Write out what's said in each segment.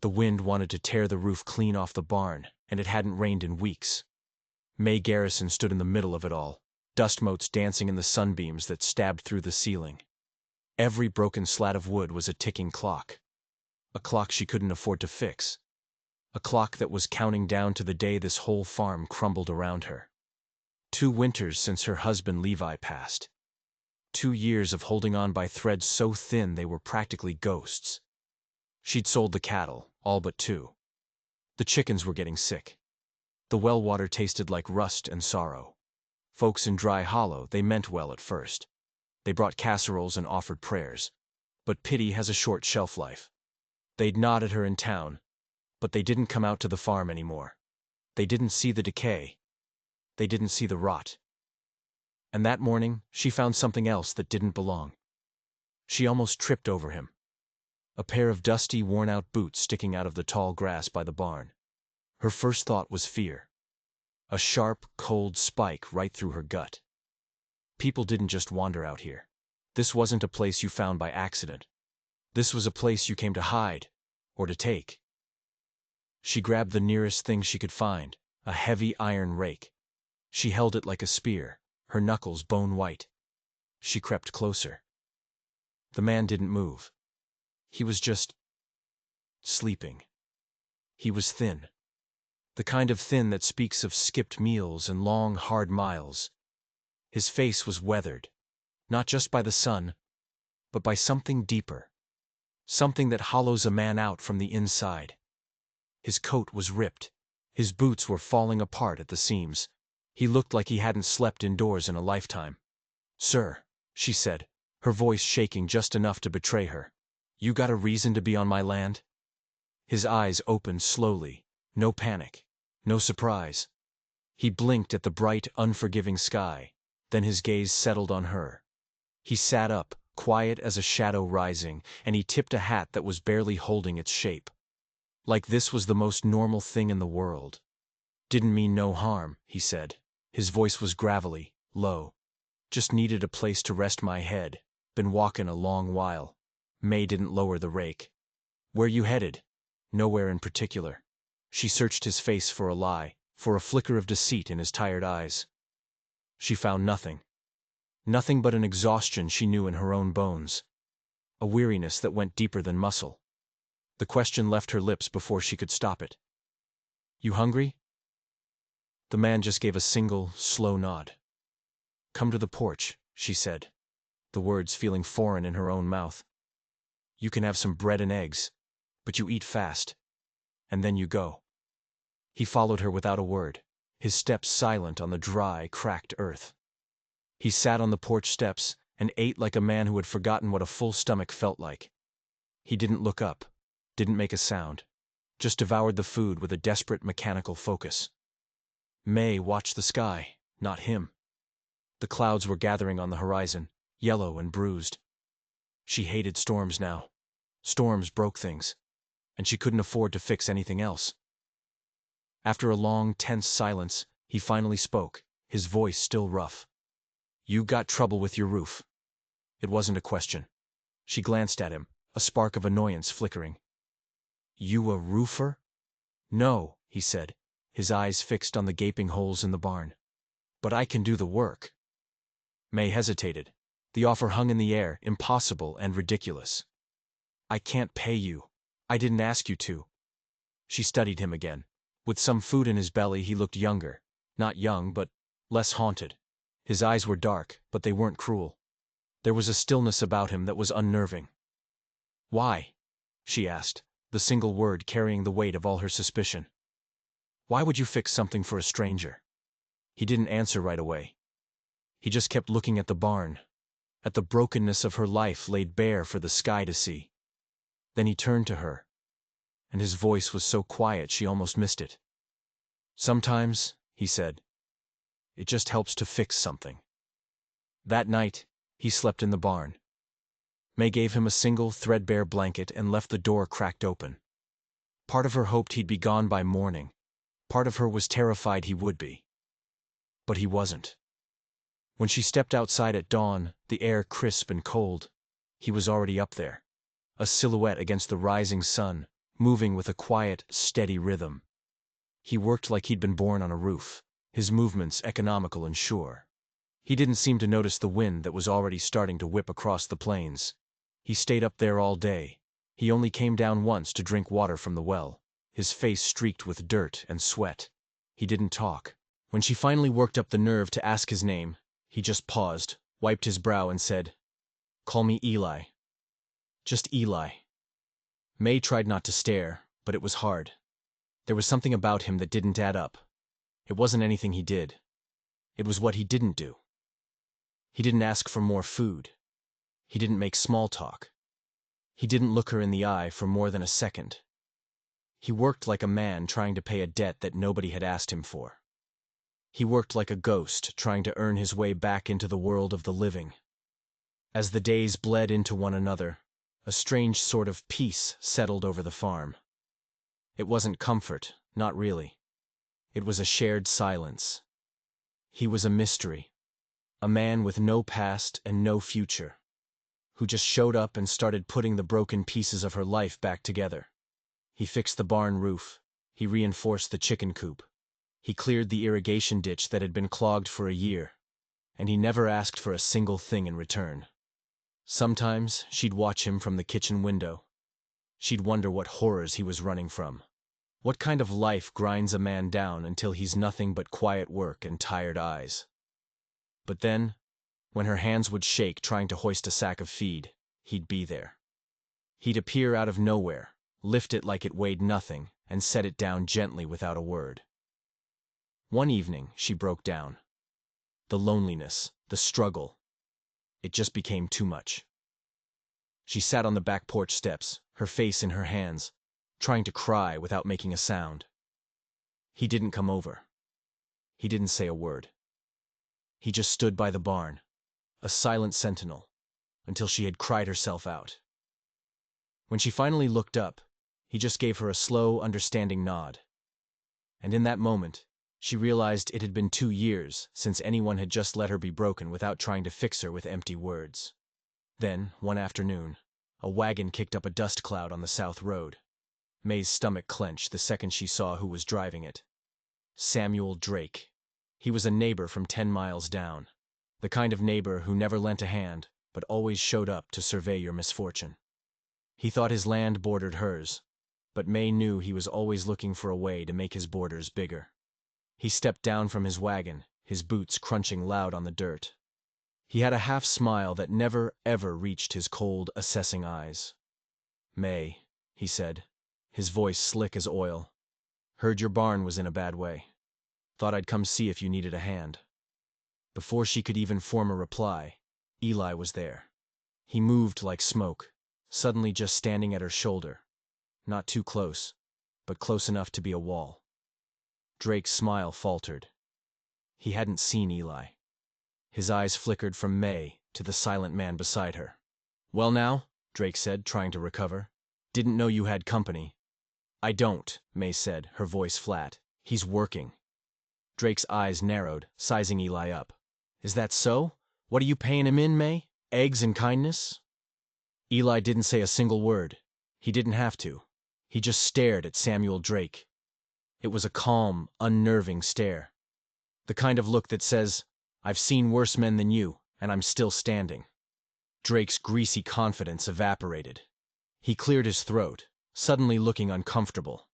The wind wanted to tear the roof clean off the barn, and it hadn't rained in weeks. May Garrison stood in the middle of it all, dust motes dancing in the sunbeams that stabbed through the ceiling. Every broken slat of wood was a ticking clock. A clock she couldn't afford to fix. A clock that was counting down to the day this whole farm crumbled around her. 2 winters since her husband Levi passed. 2 years of holding on by threads so thin they were practically ghosts. She'd sold the cattle, all but 2. The chickens were getting sick. The well water tasted like rust and sorrow. Folks in Dry Hollow, they meant well at first. They brought casseroles and offered prayers. But pity has a short shelf life. They'd nod at her in town, but they didn't come out to the farm anymore. They didn't see the decay. They didn't see the rot. And that morning, she found something else that didn't belong. She almost tripped over him. A pair of dusty, worn-out boots sticking out of the tall grass by the barn. Her first thought was fear. A sharp, cold spike right through her gut. People didn't just wander out here. This wasn't a place you found by accident. This was a place you came to hide, or to take. She grabbed the nearest thing she could find, a heavy iron rake. She held it like a spear, her knuckles bone white. She crept closer. The man didn't move. He was just sleeping. He was thin. The kind of thin that speaks of skipped meals and long, hard miles. His face was weathered, not just by the sun, but by something deeper. Something that hollows a man out from the inside. His coat was ripped. His boots were falling apart at the seams. He looked like he hadn't slept indoors in a lifetime. "Sir," she said, her voice shaking just enough to betray her. "You got a reason to be on my land?" His eyes opened slowly. No panic. No surprise. He blinked at the bright, unforgiving sky. Then his gaze settled on her. He sat up, quiet as a shadow rising, and he tipped a hat that was barely holding its shape. Like this was the most normal thing in the world. "Didn't mean no harm," he said. His voice was gravelly, low. "Just needed a place to rest my head. Been walking a long while." May didn't lower the rake. "Where you headed?" "Nowhere in particular." She searched his face for a lie, for a flicker of deceit in his tired eyes. She found nothing. Nothing but an exhaustion she knew in her own bones. A weariness that went deeper than muscle. The question left her lips before she could stop it. "You hungry?" The man just gave a single, slow nod. "Come to the porch," she said, the words feeling foreign in her own mouth. "You can have some bread and eggs, but you eat fast. And then you go." He followed her without a word, his steps silent on the dry, cracked earth. He sat on the porch steps and ate like a man who had forgotten what a full stomach felt like. He didn't look up, didn't make a sound, just devoured the food with a desperate mechanical focus. May watched the sky, not him. The clouds were gathering on the horizon, yellow and bruised. She hated storms now. Storms broke things, and she couldn't afford to fix anything else. After a long, tense silence, he finally spoke, his voice still rough. "You got trouble with your roof." It wasn't a question. She glanced at him, a spark of annoyance flickering. "You a roofer?" "No," he said, his eyes fixed on the gaping holes in the barn. "But I can do the work." May hesitated. The offer hung in the air, impossible and ridiculous. "I can't pay you. I didn't ask you to." She studied him again. With some food in his belly, he looked younger. Not young, but less haunted. His eyes were dark, but they weren't cruel. There was a stillness about him that was unnerving. "Why?" she asked, the single word carrying the weight of all her suspicion. "Why would you fix something for a stranger?" He didn't answer right away. He just kept looking at the barn, at the brokenness of her life laid bare for the sky to see. Then he turned to her, and his voice was so quiet she almost missed it. "Sometimes," he said, "it just helps to fix something." That night, he slept in the barn. May gave him a single, threadbare blanket and left the door cracked open. Part of her hoped he'd be gone by morning. Part of her was terrified he would be. But he wasn't. When she stepped outside at dawn, the air crisp and cold, he was already up there, a silhouette against the rising sun, moving with a quiet, steady rhythm. He worked like he'd been born on a roof, his movements economical and sure. He didn't seem to notice the wind that was already starting to whip across the plains. He stayed up there all day. He only came down once to drink water from the well, his face streaked with dirt and sweat. He didn't talk. When she finally worked up the nerve to ask his name, he just paused, wiped his brow and said, "Call me Eli. Just Eli." May tried not to stare, but it was hard. There was something about him that didn't add up. It wasn't anything he did. It was what he didn't do. He didn't ask for more food. He didn't make small talk. He didn't look her in the eye for more than a second. He worked like a man trying to pay a debt that nobody had asked him for. He worked like a ghost trying to earn his way back into the world of the living. As the days bled into one another, a strange sort of peace settled over the farm. It wasn't comfort, not really. It was a shared silence. He was a mystery, a man with no past and no future, who just showed up and started putting the broken pieces of her life back together. He fixed the barn roof. He reinforced the chicken coop. He cleared the irrigation ditch that had been clogged for a year, and he never asked for a single thing in return. Sometimes she'd watch him from the kitchen window. She'd wonder what horrors he was running from. What kind of life grinds a man down until he's nothing but quiet work and tired eyes? But then, when her hands would shake trying to hoist a sack of feed, he'd be there. He'd appear out of nowhere, lift it like it weighed nothing, and set it down gently without a word. One evening, she broke down. The loneliness, the struggle, it just became too much. She sat on the back porch steps, her face in her hands, trying to cry without making a sound. He didn't come over. He didn't say a word. He just stood by the barn, a silent sentinel, until she had cried herself out. When she finally looked up, he just gave her a slow, understanding nod. And in that moment, she realized it had been 2 years since anyone had just let her be broken without trying to fix her with empty words. Then, one afternoon, a wagon kicked up a dust cloud on the south road. May's stomach clenched the second she saw who was driving it. Samuel Drake. He was a neighbor from 10 miles down. The kind of neighbor who never lent a hand, but always showed up to survey your misfortune. He thought his land bordered hers, but May knew he was always looking for a way to make his borders bigger. He stepped down from his wagon, his boots crunching loud on the dirt. He had a half smile that never, ever reached his cold, assessing eyes. "May," he said, his voice slick as oil. "Heard your barn was in a bad way. Thought I'd come see if you needed a hand." Before she could even form a reply, Eli was there. He moved like smoke, suddenly just standing at her shoulder. Not too close, but close enough to be a wall. Drake's smile faltered. He hadn't seen Eli. His eyes flickered from May to the silent man beside her. "Well now," Drake said, trying to recover. "Didn't know you had company." "I don't," May said, her voice flat. "He's working." Drake's eyes narrowed, sizing Eli up. "Is that so? What are you paying him in, May? Eggs and kindness?" Eli didn't say a single word. He didn't have to. He just stared at Samuel Drake. It was a calm, unnerving stare. The kind of look that says, "I've seen worse men than you, and I'm still standing." Drake's greasy confidence evaporated. He cleared his throat, suddenly looking uncomfortable.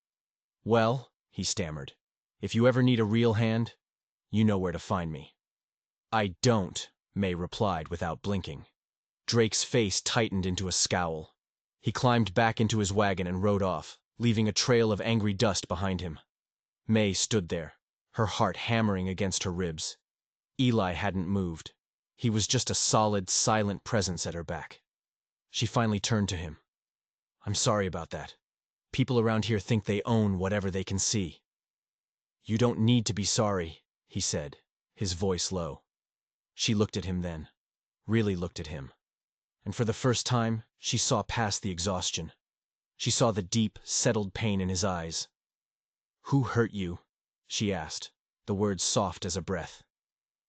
"Well," he stammered, "if you ever need a real hand, you know where to find me." "I don't," May replied without blinking. Drake's face tightened into a scowl. He climbed back into his wagon and rode off, leaving a trail of angry dust behind him. May stood there, her heart hammering against her ribs. Eli hadn't moved. He was just a solid, silent presence at her back. She finally turned to him. "I'm sorry about that. People around here think they own whatever they can see." "You don't need to be sorry," he said, his voice low. She looked at him then, really looked at him. And for the first time, she saw past the exhaustion. She saw the deep, settled pain in his eyes. "Who hurt you?" she asked, the words soft as a breath.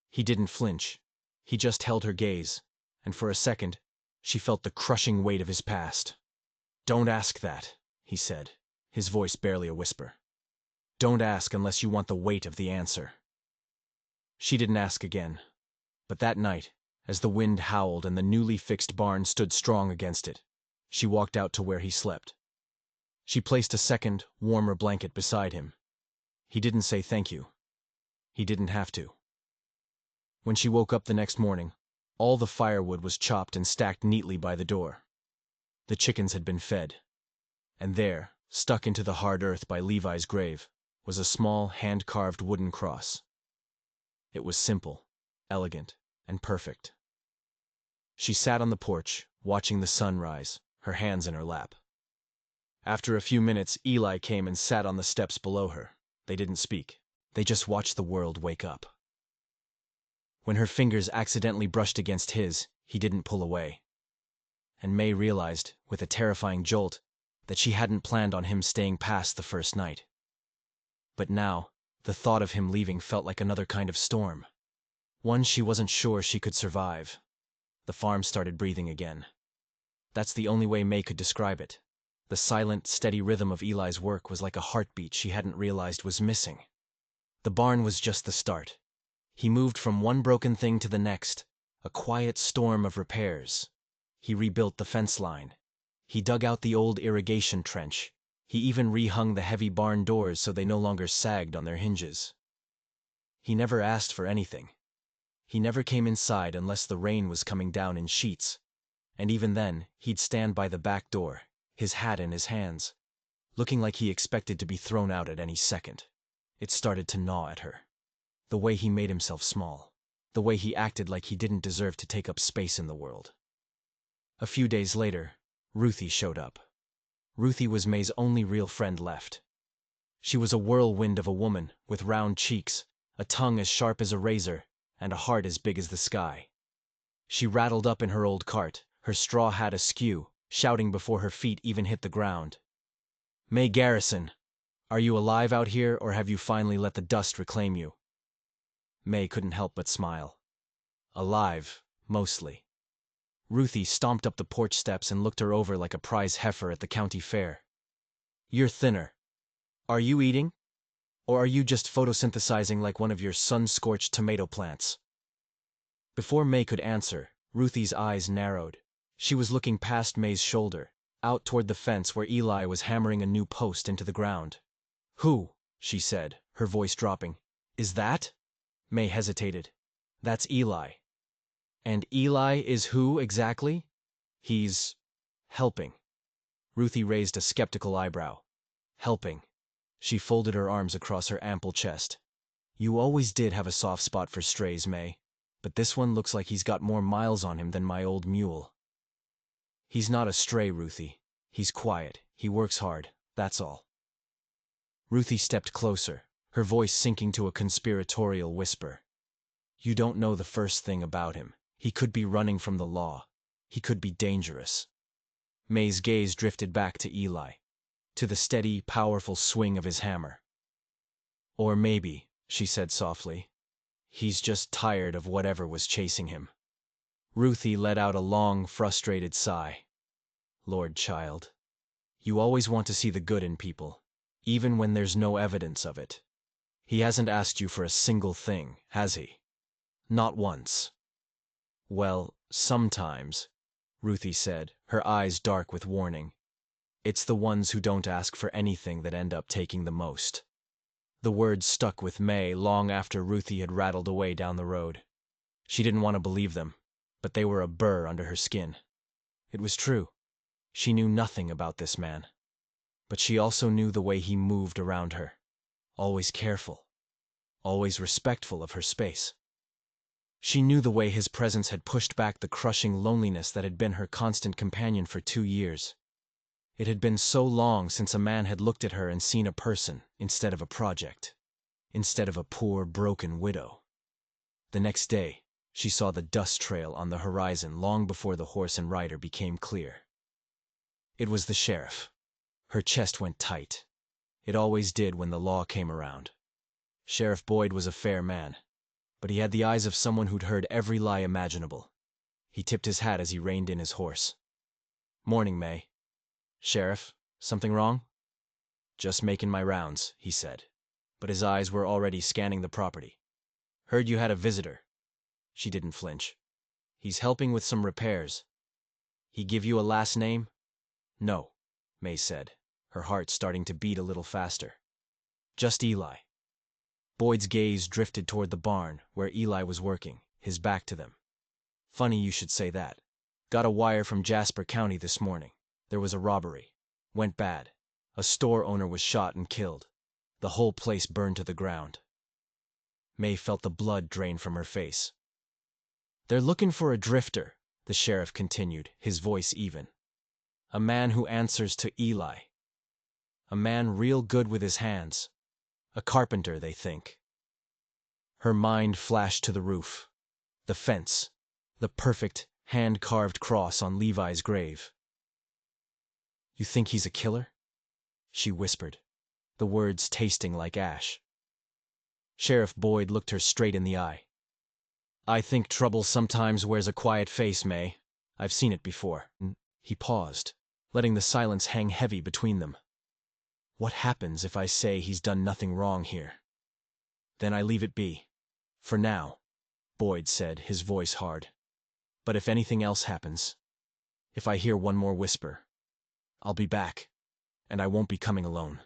He didn't flinch. He just held her gaze, and for a second, she felt the crushing weight of his past. "Don't ask that," he said. his voice barely a whisper. Don't ask unless you want the weight of the answer. She didn't ask again, but that night, as the wind howled and the newly fixed barn stood strong against it, she walked out to where he slept. She placed a second, warmer blanket beside him. He didn't say thank you. He didn't have to. When she woke up the next morning, all the firewood was chopped and stacked neatly by the door. The chickens had been fed. And there, stuck into the hard earth by Levi's grave, was a small, hand-carved wooden cross. It was simple, elegant, and perfect. She sat on the porch, watching the sun rise, her hands in her lap. After a few minutes, Eli came and sat on the steps below her. They didn't speak. They just watched the world wake up. When her fingers accidentally brushed against his, he didn't pull away. And May realized, with a terrifying jolt, that she hadn't planned on him staying past the first night. But now, the thought of him leaving felt like another kind of storm. One she wasn't sure she could survive. The farm started breathing again. That's the only way May could describe it. The silent, steady rhythm of Eli's work was like a heartbeat she hadn't realized was missing. The barn was just the start. He moved from one broken thing to the next, a quiet storm of repairs. He rebuilt the fence line. He dug out the old irrigation trench. He even rehung the heavy barn doors so they no longer sagged on their hinges. He never asked for anything. He never came inside unless the rain was coming down in sheets. And even then, he'd stand by the back door, his hat in his hands, looking like he expected to be thrown out at any second. It started to gnaw at her. The way he made himself small. The way he acted like he didn't deserve to take up space in the world. A few days later, Ruthie showed up. Ruthie was May's only real friend left. She was a whirlwind of a woman, with round cheeks, a tongue as sharp as a razor, and a heart as big as the sky. She rattled up in her old cart, her straw hat askew, shouting before her feet even hit the ground. May Garrison, are you alive out here, or have you finally let the dust reclaim you? May couldn't help but smile. Alive, mostly. Ruthie stomped up the porch steps and looked her over like a prize heifer at the county fair. You're thinner. Are you eating? Or are you just photosynthesizing like one of your sun-scorched tomato plants? Before May could answer, Ruthie's eyes narrowed. She was looking past May's shoulder, out toward the fence where Eli was hammering a new post into the ground. Who? She said, her voice dropping. Is that? May hesitated. That's Eli. And Eli is who, exactly? He's helping. Ruthie raised a skeptical eyebrow. Helping. She folded her arms across her ample chest. You always did have a soft spot for strays, May. But this one looks like he's got more miles on him than my old mule. He's not a stray, Ruthie. He's quiet. He works hard. That's all. Ruthie stepped closer, her voice sinking to a conspiratorial whisper. You don't know the first thing about him. He could be running from the law. He could be dangerous. May's gaze drifted back to Eli, to the steady, powerful swing of his hammer. Or maybe, she said softly, he's just tired of whatever was chasing him. Ruthie let out a long, frustrated sigh. Lord, child, you always want to see the good in people, even when there's no evidence of it. He hasn't asked you for a single thing, has he? Not once. Well, sometimes, Ruthie said, her eyes dark with warning. It's the ones who don't ask for anything that end up taking the most. The words stuck with May long after Ruthie had rattled away down the road. She didn't want to believe them, but they were a burr under her skin. It was true. She knew nothing about this man. But she also knew the way he moved around her. Always careful. Always respectful of her space. She knew the way his presence had pushed back the crushing loneliness that had been her constant companion for 2 years. It had been so long since a man had looked at her and seen a person instead of a project, instead of a poor, broken widow. The next day, she saw the dust trail on the horizon long before the horse and rider became clear. It was the sheriff. Her chest went tight. It always did when the law came around. Sheriff Boyd was a fair man, but he had the eyes of someone who'd heard every lie imaginable. He tipped his hat as he reined in his horse. Morning, May. Sheriff, something wrong? Just making my rounds, he said. But his eyes were already scanning the property. Heard you had a visitor. She didn't flinch. He's helping with some repairs. He give you a last name? No, May said, her heart starting to beat a little faster. Just Eli. Boyd's gaze drifted toward the barn, where Eli was working, his back to them. Funny you should say that. Got a wire from Jasper County this morning. There was a robbery. Went bad. A store owner was shot and killed. The whole place burned to the ground. May felt the blood drain from her face. They're looking for a drifter, the sheriff continued, his voice even. A man who answers to Eli. A man real good with his hands. A carpenter, they think. Her mind flashed to the roof. The fence. The perfect, hand-carved cross on Levi's grave. You think he's a killer? She whispered, the words tasting like ash. Sheriff Boyd looked her straight in the eye. I think trouble sometimes wears a quiet face, May. I've seen it before. He paused, letting the silence hang heavy between them. What happens if I say he's done nothing wrong here? Then I leave it be. For now, Boyd said, his voice hard. But if anything else happens, if I hear one more whisper, I'll be back, and I won't be coming alone.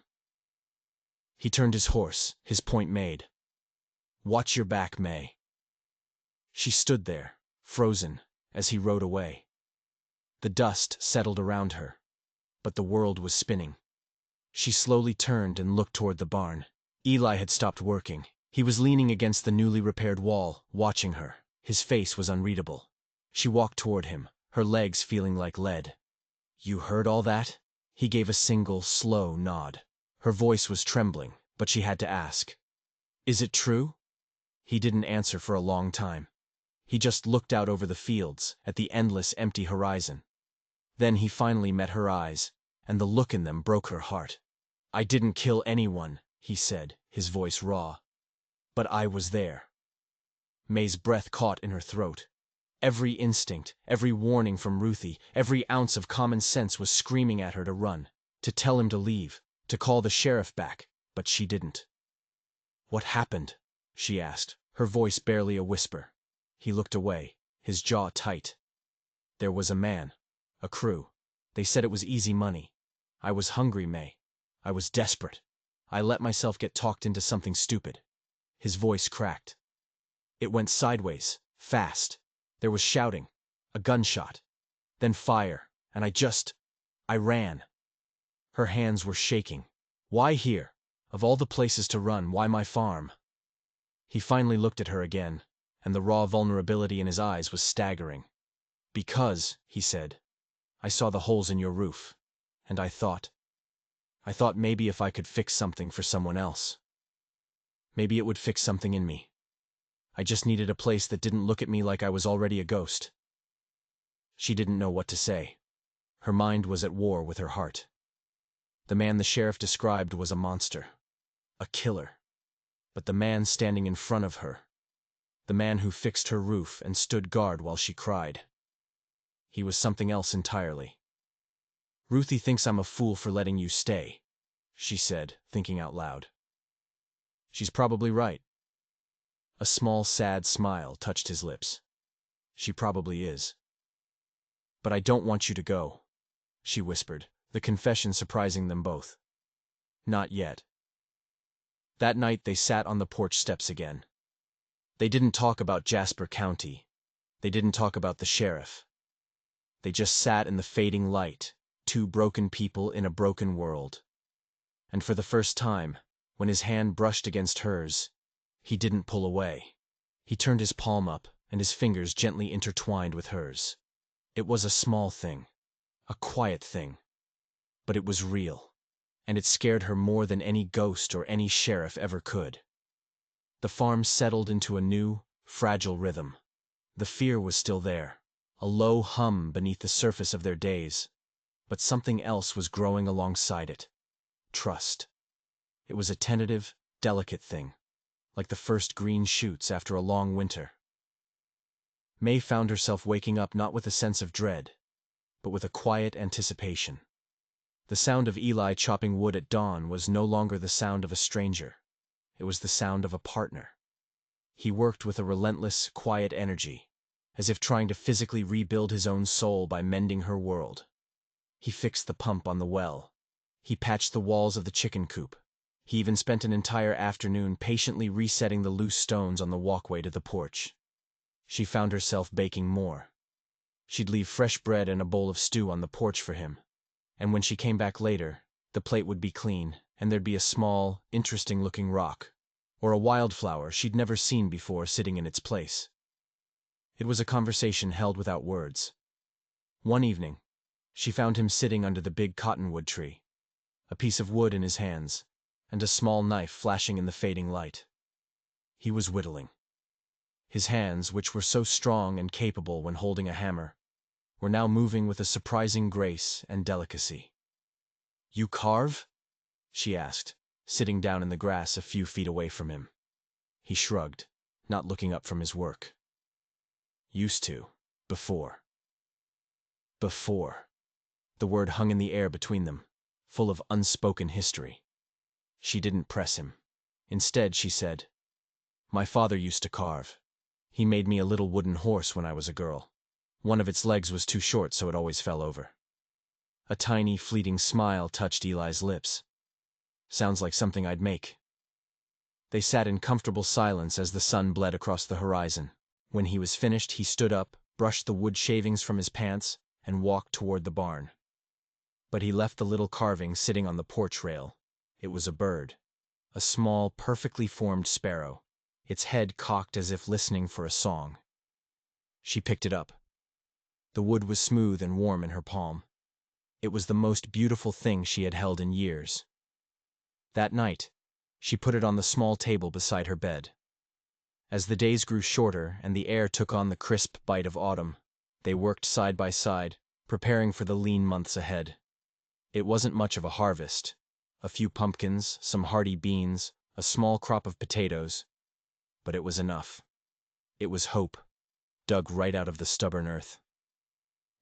He turned his horse, his point made. Watch your back, May. She stood there, frozen, as he rode away. The dust settled around her, but the world was spinning. She slowly turned and looked toward the barn. Eli had stopped working. He was leaning against the newly repaired wall, watching her. His face was unreadable. She walked toward him, her legs feeling like lead. You heard all that? He gave a single, slow nod. Her voice was trembling, but she had to ask. Is it true? He didn't answer for a long time. He just looked out over the fields, at the endless empty horizon. Then he finally met her eyes, and the look in them broke her heart. I didn't kill anyone, he said, his voice raw. But I was there. May's breath caught in her throat. Every instinct, every warning from Ruthie, every ounce of common sense was screaming at her to run, to tell him to leave, to call the sheriff back, but she didn't. What happened? She asked, her voice barely a whisper. He looked away, his jaw tight. There was a man, a crew. They said it was easy money. I was hungry, May. I was desperate. I let myself get talked into something stupid. His voice cracked. It went sideways, fast. There was shouting, a gunshot, then fire, and I ran. Her hands were shaking. Why here? Of all the places to run, why my farm? He finally looked at her again, and the raw vulnerability in his eyes was staggering. Because, he said, I saw the holes in your roof, and I thought maybe if I could fix something for someone else. Maybe it would fix something in me. I just needed a place that didn't look at me like I was already a ghost. She didn't know what to say. Her mind was at war with her heart. The man the sheriff described was a monster. A killer. But the man standing in front of her, the man who fixed her roof and stood guard while she cried, he was something else entirely. Ruthie thinks I'm a fool for letting you stay, she said, thinking out loud. She's probably right. A small, sad smile touched his lips. She probably is. But I don't want you to go, she whispered, the confession surprising them both. Not yet. That night they sat on the porch steps again. They didn't talk about Jasper County. They didn't talk about the sheriff. They just sat in the fading light, two broken people in a broken world. And for the first time, when his hand brushed against hers, he didn't pull away. He turned his palm up, and his fingers gently intertwined with hers. It was a small thing, a quiet thing, but it was real, and it scared her more than any ghost or any sheriff ever could. The farm settled into a new, fragile rhythm. The fear was still there, a low hum beneath the surface of their days, but something else was growing alongside it. Trust. It was a tentative, delicate thing, like the first green shoots after a long winter. May found herself waking up not with a sense of dread, but with a quiet anticipation. The sound of Eli chopping wood at dawn was no longer the sound of a stranger. It was the sound of a partner. He worked with a relentless, quiet energy, as if trying to physically rebuild his own soul by mending her world. He fixed the pump on the well. He patched the walls of the chicken coop. He even spent an entire afternoon patiently resetting the loose stones on the walkway to the porch. She found herself baking more. She'd leave fresh bread and a bowl of stew on the porch for him. And when she came back later, the plate would be clean, and there'd be a small, interesting-looking rock, or a wildflower she'd never seen before sitting in its place. It was a conversation held without words. One evening, she found him sitting under the big cottonwood tree, a piece of wood in his hands, and a small knife flashing in the fading light. He was whittling. His hands, which were so strong and capable when holding a hammer, were now moving with a surprising grace and delicacy. "You carve?" she asked, sitting down in the grass a few feet away from him. He shrugged, not looking up from his work. "Used to. Before." Before. The word hung in the air between them, full of unspoken history. She didn't press him. Instead, she said, "My father used to carve. He made me a little wooden horse when I was a girl. One of its legs was too short, so it always fell over." A tiny, fleeting smile touched Eli's lips. "Sounds like something I'd make." They sat in comfortable silence as the sun bled across the horizon. When he was finished, he stood up, brushed the wood shavings from his pants, and walked toward the barn. But he left the little carving sitting on the porch rail. It was a bird. A small, perfectly formed sparrow, its head cocked as if listening for a song. She picked it up. The wood was smooth and warm in her palm. It was the most beautiful thing she had held in years. That night, she put it on the small table beside her bed. As the days grew shorter and the air took on the crisp bite of autumn, they worked side by side, preparing for the lean months ahead. It wasn't much of a harvest. A few pumpkins, some hardy beans, a small crop of potatoes. But it was enough. It was hope, dug right out of the stubborn earth.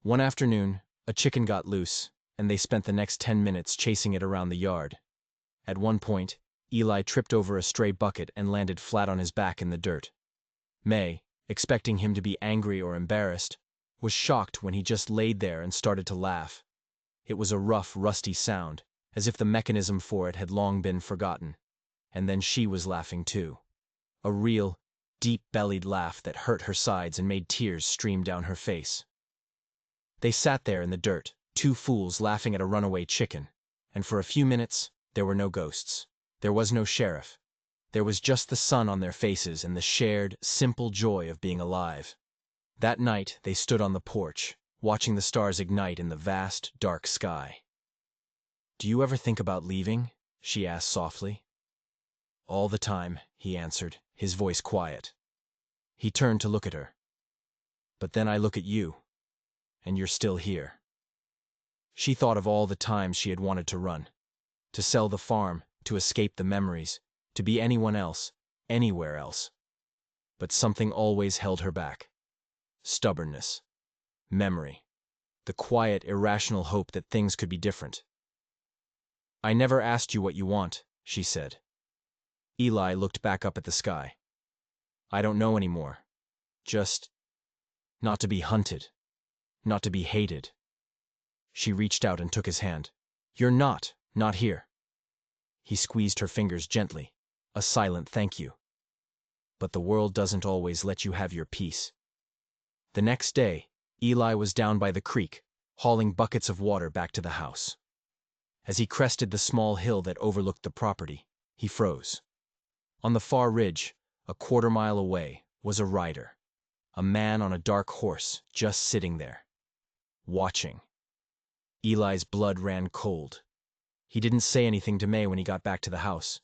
One afternoon, a chicken got loose, and they spent the next 10 minutes chasing it around the yard. At one point, Eli tripped over a stray bucket and landed flat on his back in the dirt. May, expecting him to be angry or embarrassed, was shocked when he just laid there and started to laugh. It was a rough, rusty sound, as if the mechanism for it had long been forgotten. And then she was laughing too. A real, deep-bellied laugh that hurt her sides and made tears stream down her face. They sat there in the dirt, two fools laughing at a runaway chicken, and for a few minutes, there were no ghosts. There was no sheriff. There was just the sun on their faces and the shared, simple joy of being alive. That night, they stood on the porch, watching the stars ignite in the vast, dark sky. "Do you ever think about leaving?" she asked softly. "All the time," he answered, his voice quiet. He turned to look at her. "But then I look at you, and you're still here." She thought of all the times she had wanted to run, to sell the farm, to escape the memories, to be anyone else, anywhere else. But something always held her back. Stubbornness. Memory. The quiet, irrational hope that things could be different. "I never asked you what you want," she said. Eli looked back up at the sky. "I don't know anymore. Just not to be hunted. Not to be hated." She reached out and took his hand. "You're not here." He squeezed her fingers gently, a silent thank you. But the world doesn't always let you have your peace. The next day, Eli was down by the creek, hauling buckets of water back to the house. As he crested the small hill that overlooked the property, he froze. On the far ridge, a quarter-mile away, was a rider. A man on a dark horse, just sitting there. Watching. Eli's blood ran cold. He didn't say anything to May when he got back to the house.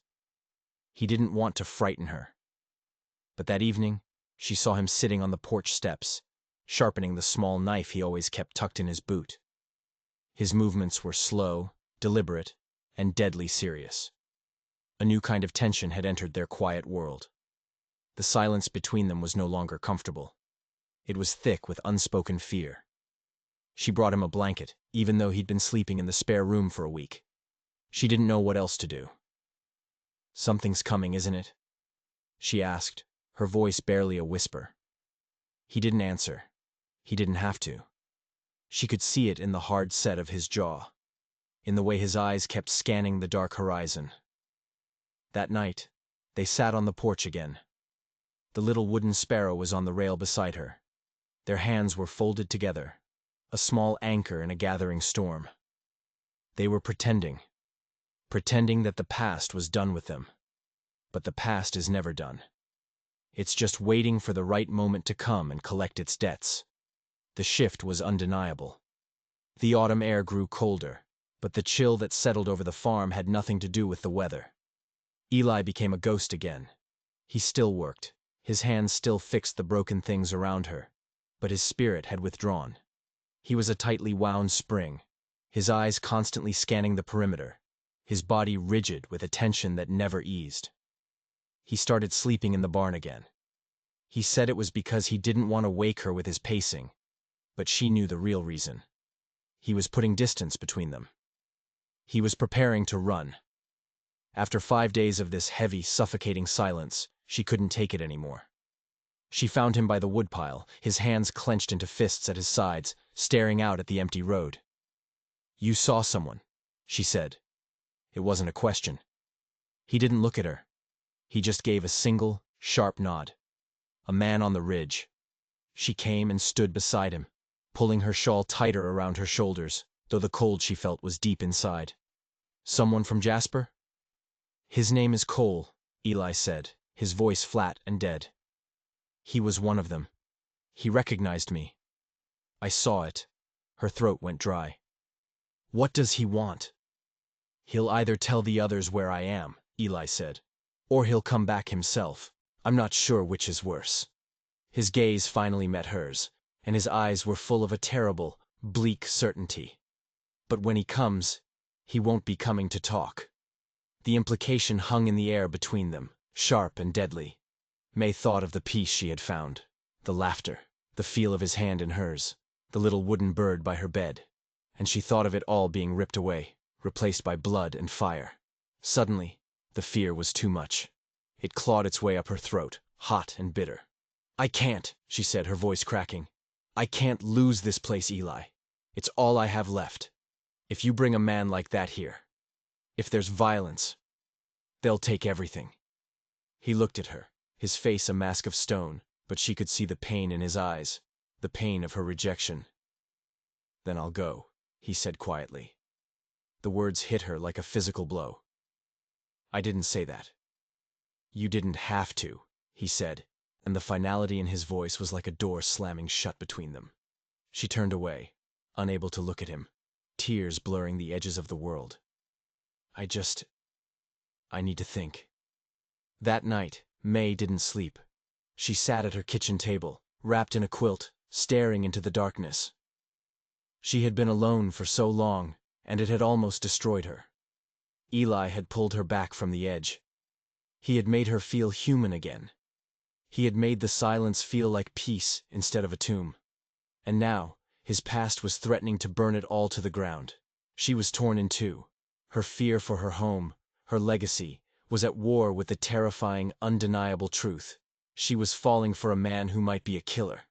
He didn't want to frighten her. But that evening, she saw him sitting on the porch steps, sharpening the small knife he always kept tucked in his boot. His movements were slow, deliberate, and deadly serious. A new kind of tension had entered their quiet world. The silence between them was no longer comfortable. It was thick with unspoken fear. She brought him a blanket, even though he'd been sleeping in the spare room for a week. She didn't know what else to do. "Something's coming, isn't it?" she asked, her voice barely a whisper. He didn't answer. He didn't have to. She could see it in the hard set of his jaw, in the way his eyes kept scanning the dark horizon. That night, they sat on the porch again. The little wooden sparrow was on the rail beside her. Their hands were folded together, a small anchor in a gathering storm. They were pretending that the past was done with them. But the past is never done. It's just waiting for the right moment to come and collect its debts. The shift was undeniable. The autumn air grew colder, but the chill that settled over the farm had nothing to do with the weather. Eli became a ghost again. He still worked. His hands still fixed the broken things around her, but his spirit had withdrawn. He was a tightly wound spring, his eyes constantly scanning the perimeter, his body rigid with a tension that never eased. He started sleeping in the barn again. He said it was because he didn't want to wake her with his pacing, but she knew the real reason. He was putting distance between them. He was preparing to run. After 5 days of this heavy, suffocating silence, she couldn't take it anymore. She found him by the woodpile, his hands clenched into fists at his sides, staring out at the empty road. "You saw someone," she said. It wasn't a question. He didn't look at her. He just gave a single, sharp nod. "A man on the ridge." She came and stood beside him, pulling her shawl tighter around her shoulders, though the cold she felt was deep inside. "Someone from Jasper?" "His name is Cole," Eli said, his voice flat and dead. "He was one of them. He recognized me. I saw it." Her throat went dry. "What does he want?" "He'll either tell the others where I am," Eli said, "or he'll come back himself. I'm not sure which is worse." His gaze finally met hers, and his eyes were full of a terrible, bleak certainty. "But when he comes, he won't be coming to talk." The implication hung in the air between them, sharp and deadly. May thought of the peace she had found, the laughter, the feel of his hand in hers, the little wooden bird by her bed, and she thought of it all being ripped away, replaced by blood and fire. Suddenly, the fear was too much. It clawed its way up her throat, hot and bitter. "I can't," she said, her voice cracking. "I can't lose this place, Eli. It's all I have left. If you bring a man like that here, if there's violence, they'll take everything." He looked at her, his face a mask of stone, but she could see the pain in his eyes, the pain of her rejection. "Then I'll go," he said quietly. The words hit her like a physical blow. "I didn't say that." "You didn't have to," he said, and the finality in his voice was like a door slamming shut between them. She turned away, unable to look at him, tears blurring the edges of the world. I need to think." That night, May didn't sleep. She sat at her kitchen table, wrapped in a quilt, staring into the darkness. She had been alone for so long, and it had almost destroyed her. Eli had pulled her back from the edge. He had made her feel human again. He had made the silence feel like peace instead of a tomb. And now, his past was threatening to burn it all to the ground. She was torn in two. Her fear for her home, her legacy, was at war with the terrifying, undeniable truth. She was falling for a man who might be a killer.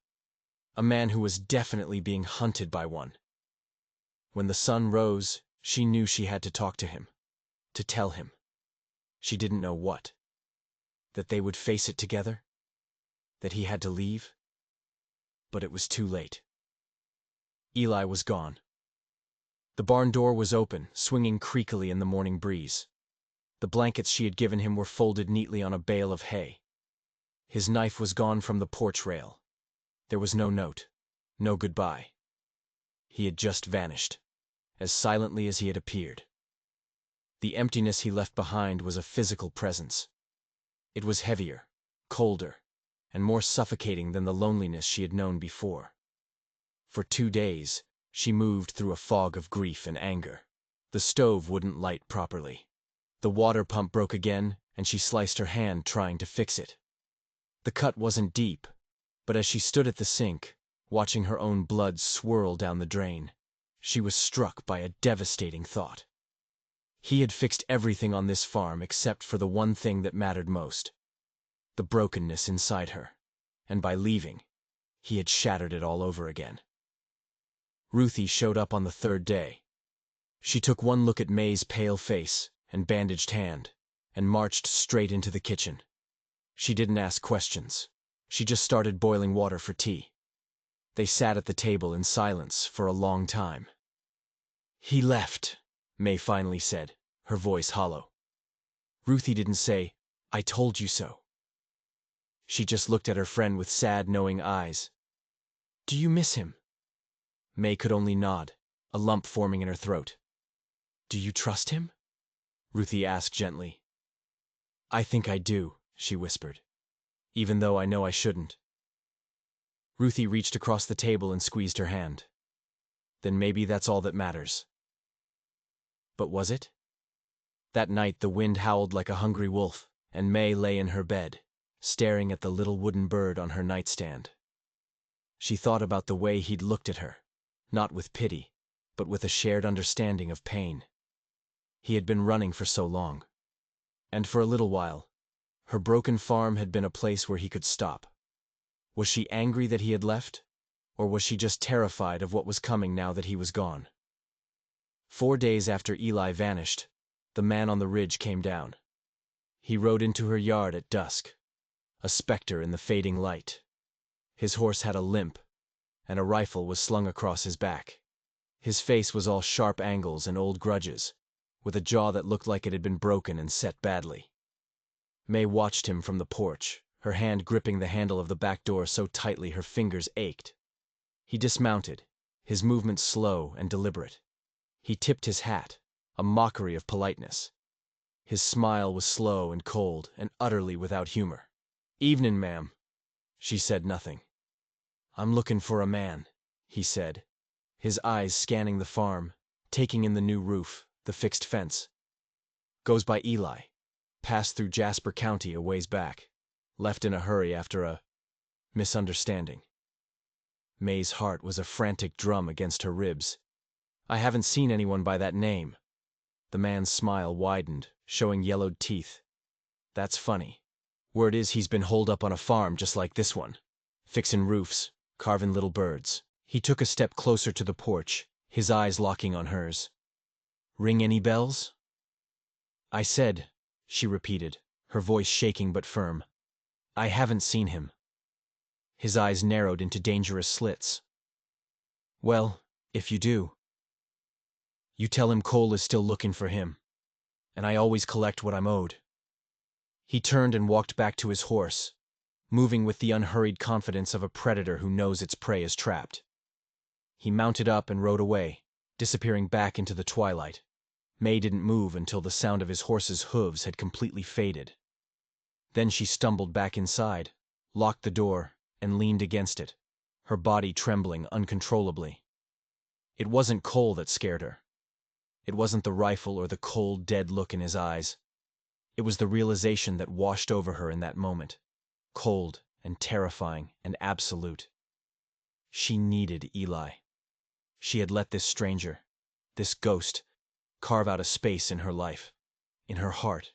A man who was definitely being hunted by one. When the sun rose, she knew she had to talk to him. To tell him. She didn't know what. That they would face it together? That he had to leave? But it was too late. Eli was gone. The barn door was open, swinging creakily in the morning breeze. The blankets she had given him were folded neatly on a bale of hay. His knife was gone from the porch rail. There was no note, no goodbye. He had just vanished, as silently as he had appeared. The emptiness he left behind was a physical presence. It was heavier, colder, and more suffocating than the loneliness she had known before. For 2 days, she moved through a fog of grief and anger. The stove wouldn't light properly. The water pump broke again, and she sliced her hand trying to fix it. The cut wasn't deep, but as she stood at the sink, watching her own blood swirl down the drain. She was struck by a devastating thought. He had fixed everything on this farm except for the one thing that mattered most, the brokenness inside her, and by leaving, he had shattered it all over again. Ruthie showed up on the third day. She took one look at May's pale face and bandaged hand, and marched straight into the kitchen. She didn't ask questions. She just started boiling water for tea. They sat at the table in silence for a long time. "He left," May finally said, her voice hollow. Ruthie didn't say, "I told you so." She just looked at her friend with sad, knowing eyes. "Do you miss him?" May could only nod, a lump forming in her throat. "Do you trust him?" Ruthie asked gently. "I think I do," she whispered, "even though I know I shouldn't." Ruthie reached across the table and squeezed her hand. "Then maybe that's all that matters." But was it? That night the wind howled like a hungry wolf, and May lay in her bed, staring at the little wooden bird on her nightstand. She thought about the way he'd looked at her, not with pity, but with a shared understanding of pain. He had been running for so long. And for a little while, her broken farm had been a place where he could stop. Was she angry that he had left, or was she just terrified of what was coming now that he was gone? 4 days after Eli vanished, the man on the ridge came down. He rode into her yard at dusk, a specter in the fading light. His horse had a limp, and a rifle was slung across his back. His face was all sharp angles and old grudges, with a jaw that looked like it had been broken and set badly. May watched him from the porch, her hand gripping the handle of the back door so tightly her fingers ached. He dismounted, his movements slow and deliberate. He tipped his hat, a mockery of politeness. His smile was slow and cold and utterly without humor. "Evenin', ma'am." She said nothing. "I'm looking for a man," he said, his eyes scanning the farm, taking in the new roof, the fixed fence. "Goes by Eli. Passed through Jasper County a ways back. Left in a hurry after a misunderstanding." May's heart was a frantic drum against her ribs. "I haven't seen anyone by that name." The man's smile widened, showing yellowed teeth. "That's funny. Word is he's been holed up on a farm just like this one, fixin' roofs, carvin' little birds." He took a step closer to the porch, his eyes locking on hers. "Ring any bells?" "I said," she repeated, her voice shaking but firm, "I haven't seen him." His eyes narrowed into dangerous slits. "Well, if you do, you tell him Cole is still looking for him, and I always collect what I'm owed." He turned and walked back to his horse, moving with the unhurried confidence of a predator who knows its prey is trapped. He mounted up and rode away, disappearing back into the twilight. May didn't move until the sound of his horse's hooves had completely faded. Then she stumbled back inside, locked the door, and leaned against it, her body trembling uncontrollably. It wasn't Cole that scared her. It wasn't the rifle or the cold, dead look in his eyes. It was the realization that washed over her in that moment, cold and terrifying and absolute. She needed Eli. She had let this stranger, this ghost, carve out a space in her life, in her heart.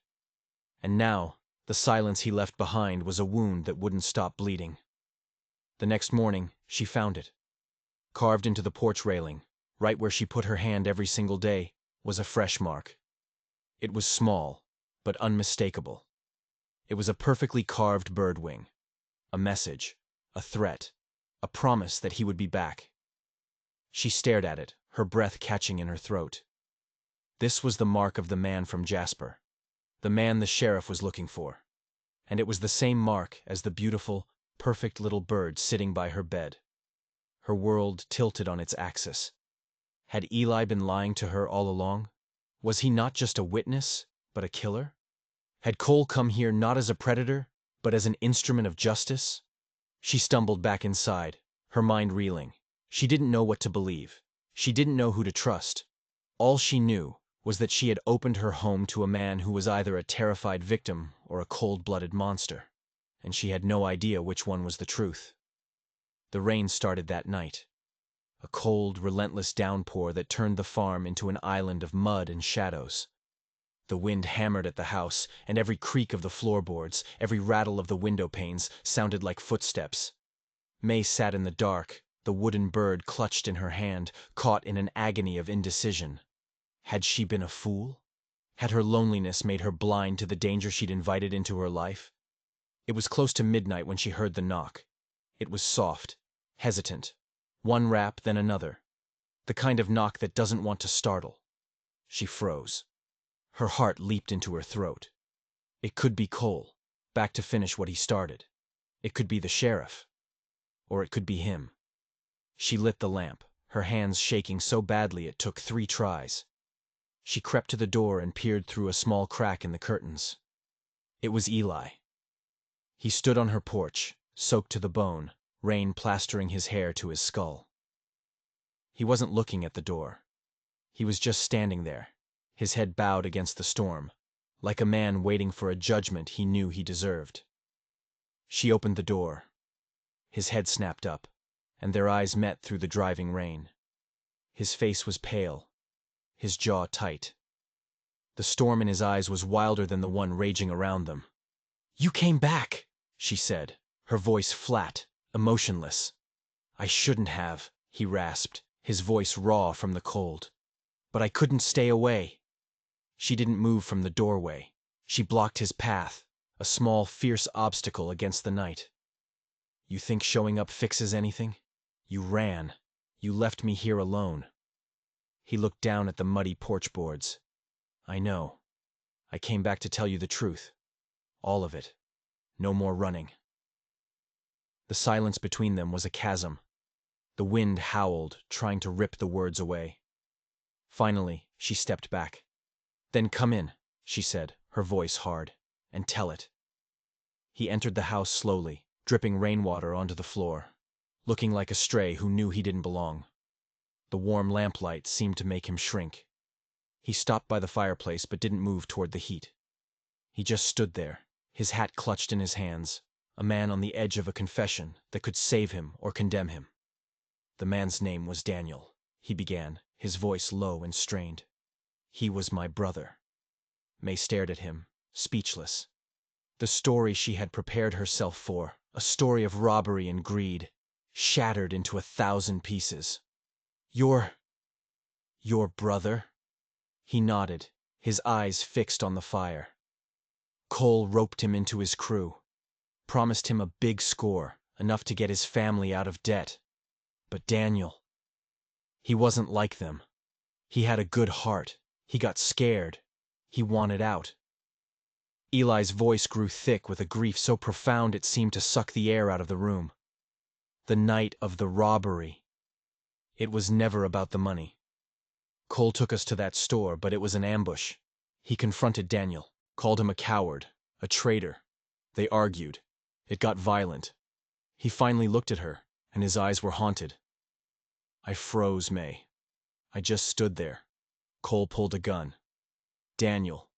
And now, the silence he left behind was a wound that wouldn't stop bleeding. The next morning, she found it. Carved into the porch railing, right where she put her hand every single day, was a fresh mark. It was small, but unmistakable. It was a perfectly carved bird wing, a message, a threat, a promise that he would be back. She stared at it, her breath catching in her throat. This was the mark of the man from Jasper, the man the sheriff was looking for, and it was the same mark as the beautiful, perfect little bird sitting by her bed. Her world tilted on its axis. Had Eli been lying to her all along? Was he not just a witness, but a killer? Had Cole come here not as a predator, but as an instrument of justice? She stumbled back inside, her mind reeling. She didn't know what to believe. She didn't know who to trust. All she knew was that she had opened her home to a man who was either a terrified victim or a cold-blooded monster, and she had no idea which one was the truth. The rain started that night. A cold, relentless downpour that turned the farm into an island of mud and shadows. The wind hammered at the house, and every creak of the floorboards, every rattle of the window panes, sounded like footsteps. May sat in the dark, the wooden bird clutched in her hand, caught in an agony of indecision. Had she been a fool? Had her loneliness made her blind to the danger she'd invited into her life? It was close to midnight when she heard the knock. It was soft, hesitant. One rap, then another. The kind of knock that doesn't want to startle. She froze. Her heart leaped into her throat. It could be Cole, back to finish what he started. It could be the sheriff. Or it could be him. She lit the lamp, her hands shaking so badly it took 3 tries. She crept to the door and peered through a small crack in the curtains. It was Eli. He stood on her porch, soaked to the bone, rain plastering his hair to his skull. He wasn't looking at the door. He was just standing there, his head bowed against the storm, like a man waiting for a judgment he knew he deserved. She opened the door. His head snapped up, and their eyes met through the driving rain. His face was pale, his jaw tight. The storm in his eyes was wilder than the one raging around them. "You came back," she said, her voice flat, emotionless. "I shouldn't have," he rasped, his voice raw from the cold. "But I couldn't stay away." She didn't move from the doorway. She blocked his path, a small, fierce obstacle against the night. "You think showing up fixes anything? You ran. You left me here alone." He looked down at the muddy porch boards. "I know. I came back to tell you the truth. All of it. No more running." The silence between them was a chasm. The wind howled, trying to rip the words away. Finally, she stepped back. "Then come in," she said, her voice hard, "and tell it." He entered the house slowly, dripping rainwater onto the floor, looking like a stray who knew he didn't belong. The warm lamplight seemed to make him shrink. He stopped by the fireplace but didn't move toward the heat. He just stood there, his hat clutched in his hands, a man on the edge of a confession that could save him or condemn him. "The man's name was Daniel," he began, his voice low and strained. "He was my brother." May stared at him, speechless. The story she had prepared herself for, a story of robbery and greed, shattered into 1,000 pieces. Your brother?" He nodded, his eyes fixed on the fire. "Cole roped him into his crew. Promised him a big score, enough to get his family out of debt. But Daniel, he wasn't like them. He had a good heart. He got scared. He wanted out." Eli's voice grew thick with a grief so profound it seemed to suck the air out of the room. "The night of the robbery. It was never about the money. Cole took us to that store, but it was an ambush. He confronted Daniel, called him a coward, a traitor. They argued. It got violent. He finally looked at her, and his eyes were haunted. I froze, May. I just stood there. Cole pulled a gun. Daniel,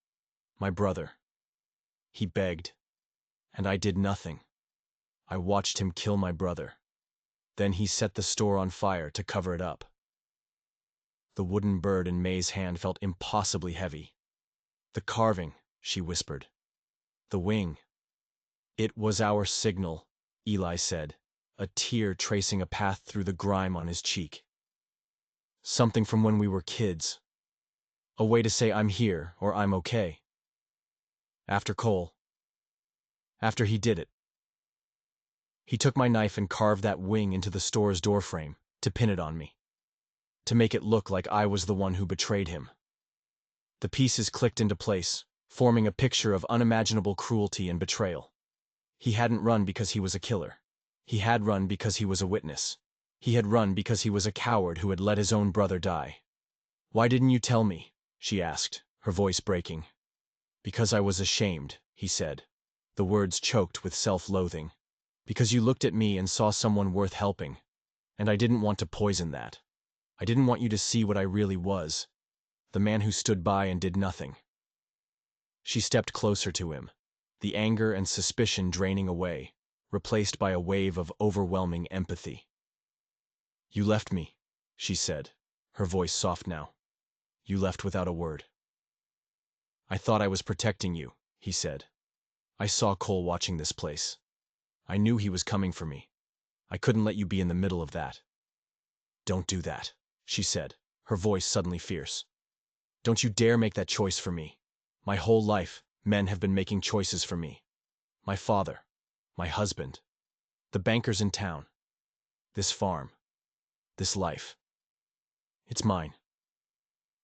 my brother. He begged. And I did nothing. I watched him kill my brother. Then he set the store on fire to cover it up." The wooden bird in May's hand felt impossibly heavy. "The carving," she whispered. "The wing." "It was our signal," Eli said, a tear tracing a path through the grime on his cheek. "Something from when we were kids. A way to say I'm here or I'm okay. After Cole. After he did it. He took my knife and carved that wing into the store's doorframe, to pin it on me. To make it look like I was the one who betrayed him. The pieces clicked into place, forming a picture of unimaginable cruelty and betrayal. He hadn't run because he was a killer. He had run because he was a witness. He had run because he was a coward who had let his own brother die. "Why didn't you tell me?" she asked, her voice breaking. "Because I was ashamed," he said, the words choked with self-loathing. "Because you looked at me and saw someone worth helping, and I didn't want to poison that. I didn't want you to see what I really was, the man who stood by and did nothing." She stepped closer to him, the anger and suspicion draining away, replaced by a wave of overwhelming empathy. "You left me," she said, her voice soft now. "You left without a word." "I thought I was protecting you," he said. "I saw Cole watching this place. I knew he was coming for me. I couldn't let you be in the middle of that." "Don't do that," she said, her voice suddenly fierce. "Don't you dare make that choice for me. My whole life, men have been making choices for me. My father, my husband, the bankers in town, this farm, this life. It's mine.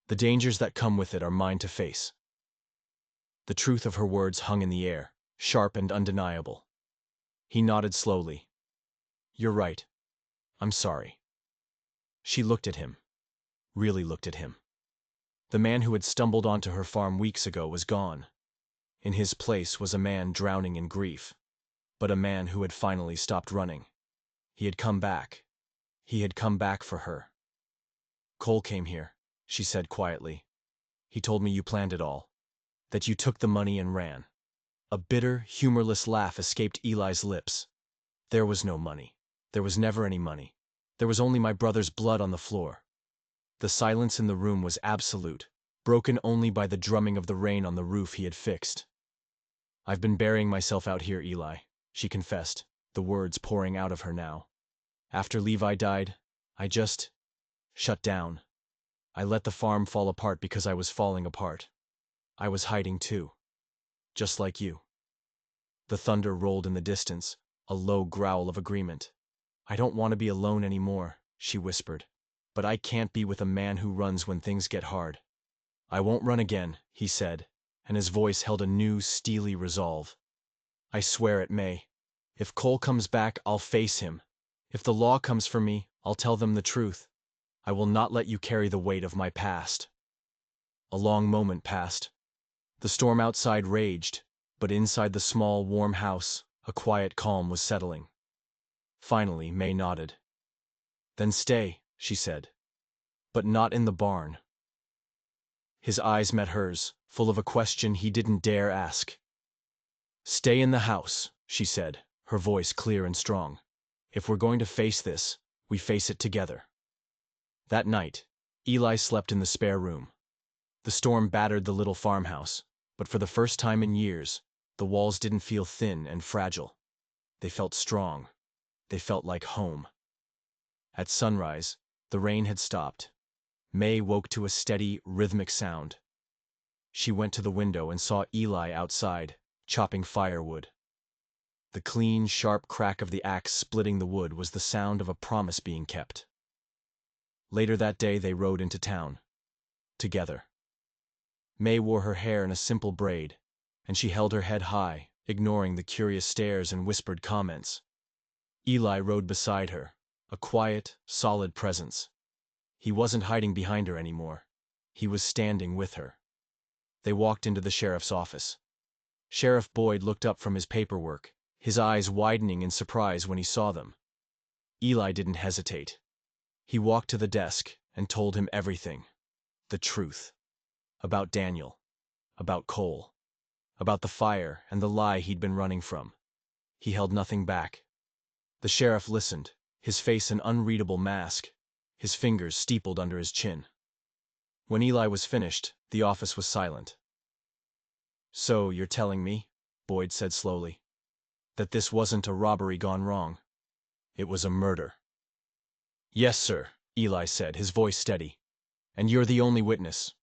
The dangers that come with it are mine to face." The truth of her words hung in the air, sharp and undeniable. He nodded slowly. "You're right. I'm sorry." She looked at him, really looked at him. The man who had stumbled onto her farm weeks ago was gone. In his place was a man drowning in grief, but a man who had finally stopped running. He had come back. He had come back for her. "Cole came here," she said quietly. "He told me you planned it all, that you took the money and ran." A bitter, humorless laugh escaped Eli's lips. "There was no money. There was never any money. There was only my brother's blood on the floor." The silence in the room was absolute, broken only by the drumming of the rain on the roof he had fixed. "I've been burying myself out here, Eli," she confessed, the words pouring out of her now. "After Levi died, I just shut down. I let the farm fall apart because I was falling apart. I was hiding too. Just like you." The thunder rolled in the distance, a low growl of agreement. "I don't want to be alone anymore," she whispered. "But I can't be with a man who runs when things get hard." "I won't run again," he said, and his voice held a new, steely resolve. "I swear it, May. If Cole comes back, I'll face him. If the law comes for me, I'll tell them the truth. I will not let you carry the weight of my past." A long moment passed. The storm outside raged, but inside the small, warm house, a quiet calm was settling. Finally, May nodded. "Then stay," she said. "But not in the barn." His eyes met hers, full of a question he didn't dare ask. "Stay in the house," she said, her voice clear and strong. "If we're going to face this, we face it together." That night, Eli slept in the spare room. The storm battered the little farmhouse, but for the first time in years, the walls didn't feel thin and fragile. They felt strong. They felt like home. At sunrise, the rain had stopped. May woke to a steady, rhythmic sound. She went to the window and saw Eli outside, chopping firewood. The clean, sharp crack of the axe splitting the wood was the sound of a promise being kept. Later that day they rode into town. Together. May wore her hair in a simple braid, and she held her head high, ignoring the curious stares and whispered comments. Eli rode beside her, a quiet, solid presence. He wasn't hiding behind her anymore. He was standing with her. They walked into the sheriff's office. Sheriff Boyd looked up from his paperwork, his eyes widening in surprise when he saw them. Eli didn't hesitate. He walked to the desk and told him everything. The truth. About Daniel. About Cole. About the fire and the lie he'd been running from. He held nothing back. The sheriff listened, his face an unreadable mask, his fingers steepled under his chin. When Eli was finished, the office was silent. "So you're telling me," Boyd said slowly, "that this wasn't a robbery gone wrong. It was a murder." "Yes, sir," Eli said, his voice steady. "And you're the only witness."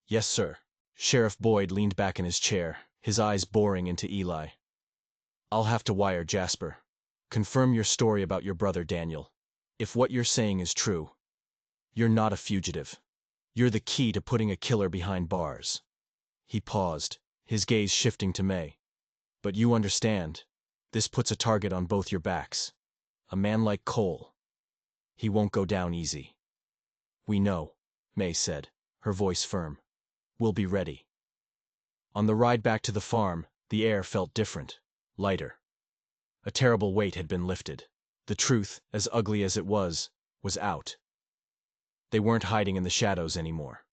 "Yes, sir." Sheriff Boyd leaned back in his chair, his eyes boring into Eli. "I'll have to wire Jasper. Confirm your story about your brother Daniel. If what you're saying is true, you're not a fugitive. You're the key to putting a killer behind bars." He paused, his gaze shifting to May. "But you understand, this puts a target on both your backs. A man like Cole. He won't go down easy." "We know," May said, her voice firm. "We'll be ready." On the ride back to the farm, the air felt different, lighter. A terrible weight had been lifted. The truth, as ugly as it was out. They weren't hiding in the shadows anymore.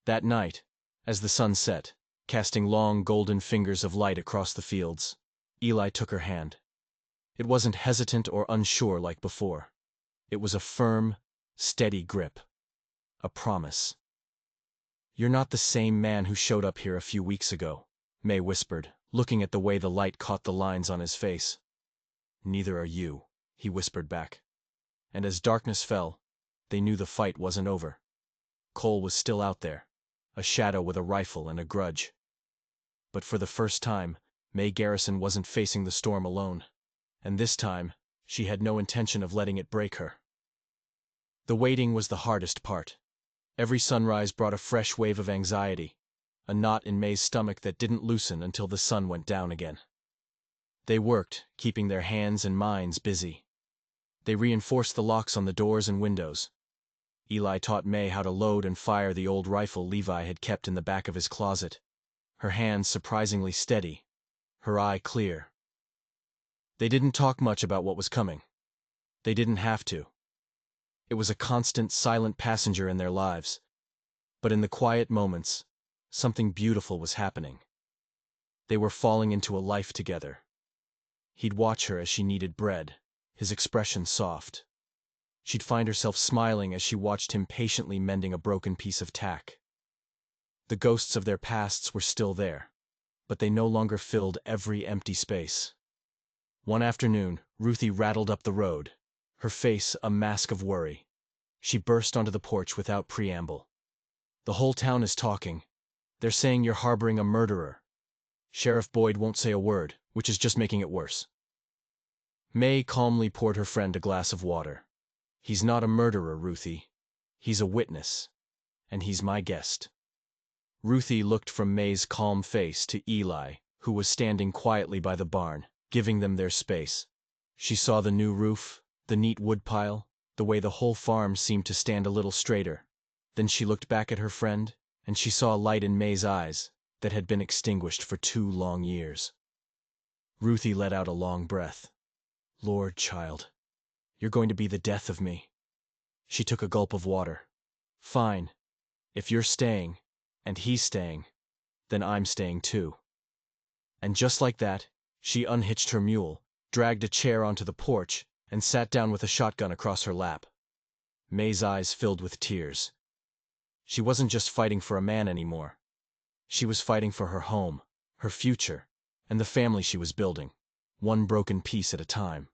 That night, as the sun set, casting long golden fingers of light across the fields, Eli took her hand. It wasn't hesitant or unsure like before. It was a firm, steady grip. A promise. "You're not the same man who showed up here a few weeks ago," May whispered, looking at the way the light caught the lines on his face. "Neither are you," he whispered back. And as darkness fell, they knew the fight wasn't over. Cole was still out there, a shadow with a rifle and a grudge. But for the first time, May Garrison wasn't facing the storm alone. And this time, she had no intention of letting it break her. The waiting was the hardest part. Every sunrise brought a fresh wave of anxiety, a knot in May's stomach that didn't loosen until the sun went down again. They worked, keeping their hands and minds busy. They reinforced the locks on the doors and windows. Eli taught May how to load and fire the old rifle Levi had kept in the back of his closet. Her hands surprisingly steady, her eye clear. They didn't talk much about what was coming. They didn't have to. It was a constant, silent passenger in their lives. But in the quiet moments, something beautiful was happening. They were falling into a life together. He'd watch her as she kneaded bread, his expression soft. She'd find herself smiling as she watched him patiently mending a broken piece of tack. The ghosts of their pasts were still there, but they no longer filled every empty space. One afternoon, Ruthie rattled up the road, her face a mask of worry. She burst onto the porch without preamble. "The whole town is talking. They're saying you're harboring a murderer. Sheriff Boyd won't say a word, which is just making it worse." May calmly poured her friend a glass of water. "He's not a murderer, Ruthie. He's a witness. And he's my guest." Ruthie looked from May's calm face to Eli, who was standing quietly by the barn, giving them their space. She saw the new roof, the neat woodpile, the way the whole farm seemed to stand a little straighter. Then she looked back at her friend, and she saw a light in May's eyes that had been extinguished for 2 long years. Ruthie let out a long breath. "Lord, child, you're going to be the death of me." She took a gulp of water. "Fine. If you're staying, and he's staying, then I'm staying too." And just like that, she unhitched her mule, dragged a chair onto the porch, and sat down with a shotgun across her lap. May's eyes filled with tears. She wasn't just fighting for a man anymore. She was fighting for her home, her future, and the family she was building, one broken piece at a time.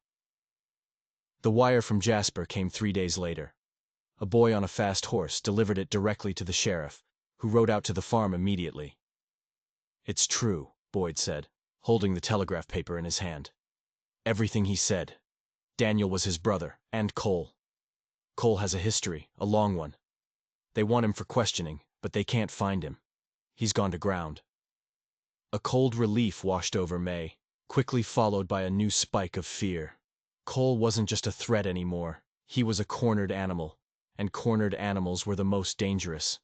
The wire from Jasper came 3 days later. A boy on a fast horse delivered it directly to the sheriff, who rode out to the farm immediately. "It's true," Boyd said, holding the telegraph paper in his hand. "Everything he said. Daniel was his brother, and Cole. Cole has a history, a long one. They want him for questioning, but they can't find him. He's gone to ground." A cold relief washed over May, quickly followed by a new spike of fear. Cole wasn't just a threat anymore. He was a cornered animal, and cornered animals were the most dangerous.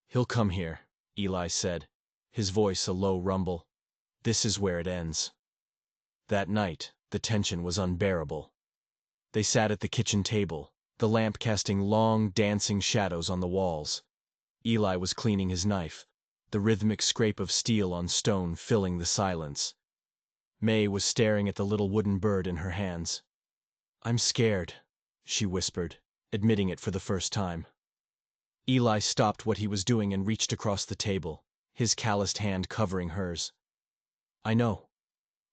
"He'll come here," Eli said, his voice a low rumble. "This is where it ends." That night, the tension was unbearable. They sat at the kitchen table, the lamp casting long, dancing shadows on the walls. Eli was cleaning his knife, the rhythmic scrape of steel on stone filling the silence. May was staring at the little wooden bird in her hands. "I'm scared," she whispered, admitting it for the first time. Eli stopped what he was doing and reached across the table, his calloused hand covering hers. "I know,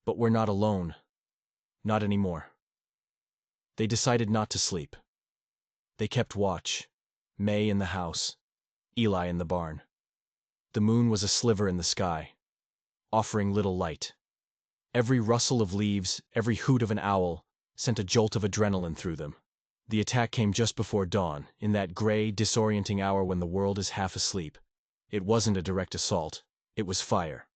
but we're not alone. Not anymore." They decided not to sleep. They kept watch, May in the house, Eli in the barn. The moon was a sliver in the sky, offering little light. Every rustle of leaves, every hoot of an owl, sent a jolt of adrenaline through them. The attack came just before dawn, in that gray, disorienting hour when the world is half asleep. It wasn't a direct assault. It was fire.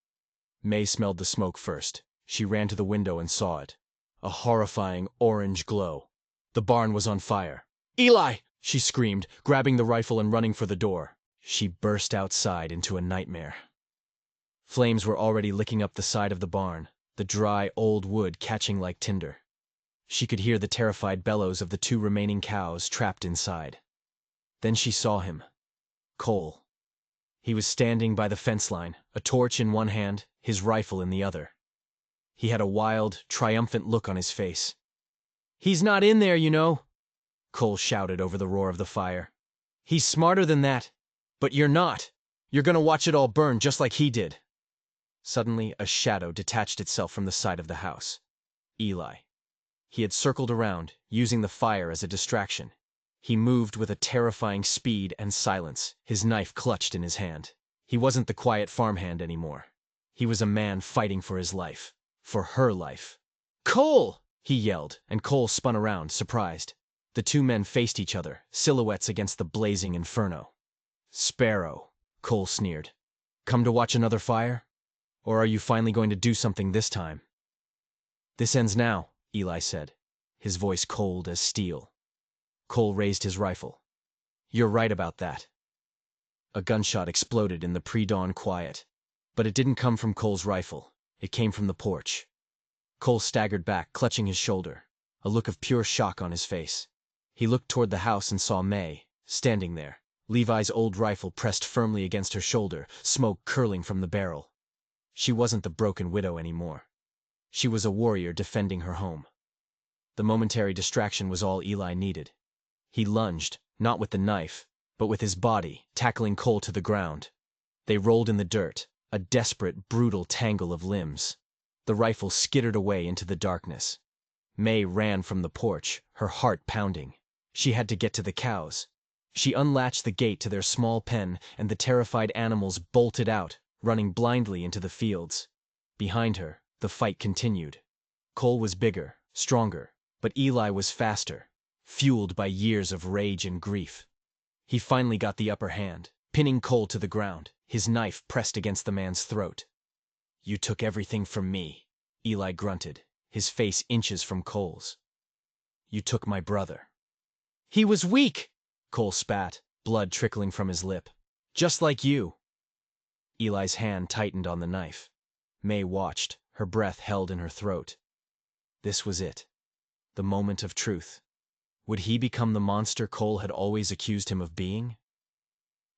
May smelled the smoke first. She ran to the window and saw it. A horrifying orange glow. The barn was on fire. "Eli!" she screamed, grabbing the rifle and running for the door. She burst outside into a nightmare. Flames were already licking up the side of the barn, the dry, old wood catching like tinder. She could hear the terrified bellows of the 2 remaining cows trapped inside. Then she saw him. Cole. He was standing by the fence line, a torch in one hand, his rifle in the other. He had a wild, triumphant look on his face. "He's not in there, you know," Cole shouted over the roar of the fire. "He's smarter than that. But you're not. You're gonna watch it all burn just like he did." Suddenly, a shadow detached itself from the side of the house. Eli. He had circled around, using the fire as a distraction. He moved with a terrifying speed and silence, his knife clutched in his hand. He wasn't the quiet farmhand anymore. He was a man fighting for his life. For her life. "Cole!" he yelled, and Cole spun around, surprised. The two men faced each other, silhouettes against the blazing inferno. "Sparrow," Cole sneered. "Come to watch another fire? Or are you finally going to do something this time?" "This ends now," Eli said, his voice cold as steel. Cole raised his rifle. "You're right about that." A gunshot exploded in the pre-dawn quiet. But it didn't come from Cole's rifle. It came from the porch. Cole staggered back, clutching his shoulder, a look of pure shock on his face. He looked toward the house and saw May, standing there, Levi's old rifle pressed firmly against her shoulder, smoke curling from the barrel. She wasn't the broken widow anymore. She was a warrior defending her home. The momentary distraction was all Eli needed. He lunged, not with the knife, but with his body, tackling Cole to the ground. They rolled in the dirt, a desperate, brutal tangle of limbs. The rifle skittered away into the darkness. May ran from the porch, her heart pounding. She had to get to the cows. She unlatched the gate to their small pen, and the terrified animals bolted out, running blindly into the fields. Behind her, the fight continued. Cole was bigger, stronger, but Eli was faster, fueled by years of rage and grief. He finally got the upper hand, pinning Cole to the ground, his knife pressed against the man's throat. "You took everything from me," Eli grunted, his face inches from Cole's. "You took my brother." "He was weak," Cole spat, blood trickling from his lip. "Just like you." Eli's hand tightened on the knife. May watched, her breath held in her throat. This was it. The moment of truth. Would he become the monster Cole had always accused him of being?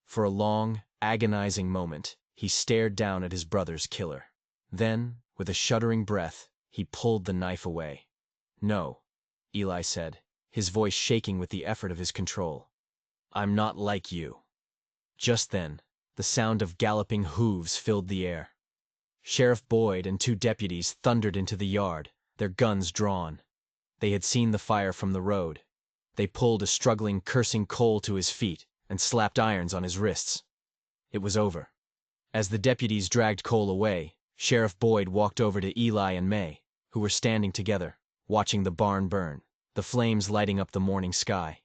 For a long, agonizing moment, he stared down at his brother's killer. Then, with a shuddering breath, he pulled the knife away. "No," Eli said, his voice shaking with the effort of his control. "I'm not like you." Just then, the sound of galloping hooves filled the air. Sheriff Boyd and two deputies thundered into the yard, their guns drawn. They had seen the fire from the road. They pulled a struggling, cursing Cole to his feet and slapped irons on his wrists. It was over. As the deputies dragged Cole away, Sheriff Boyd walked over to Eli and May, who were standing together, watching the barn burn, the flames lighting up the morning sky.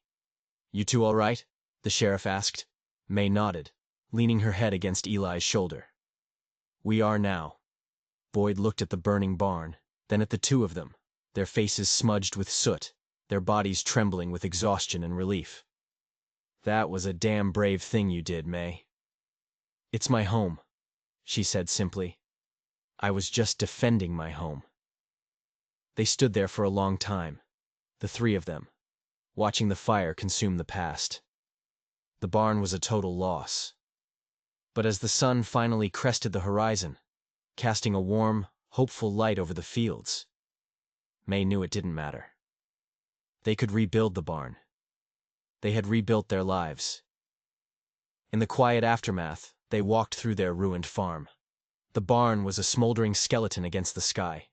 "You two all right?" the sheriff asked. May nodded, leaning her head against Eli's shoulder. "We are now." Boyd looked at the burning barn, then at the two of them, their faces smudged with soot, their bodies trembling with exhaustion and relief. "That was a damn brave thing you did, May." "It's my home," she said simply. "I was just defending my home." They stood there for a long time, the three of them, watching the fire consume the past. The barn was a total loss. But as the sun finally crested the horizon, casting a warm, hopeful light over the fields, May knew it didn't matter. They could rebuild the barn. They had rebuilt their lives. In the quiet aftermath, they walked through their ruined farm. The barn was a smoldering skeleton against the sky.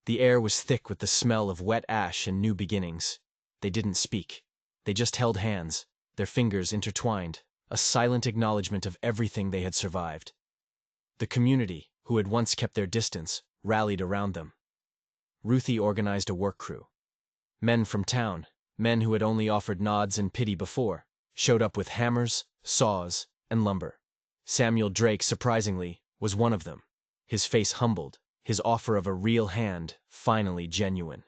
The air was thick with the smell of wet ash and new beginnings. They didn't speak. They just held hands, their fingers intertwined, a silent acknowledgement of everything they had survived. The community, who had once kept their distance, rallied around them. Ruthie organized a work crew. Men from town, men who had only offered nods and pity before, showed up with hammers, saws, and lumber. Samuel Drake, surprisingly, was one of them, his face humbled, his offer of a real hand finally genuine.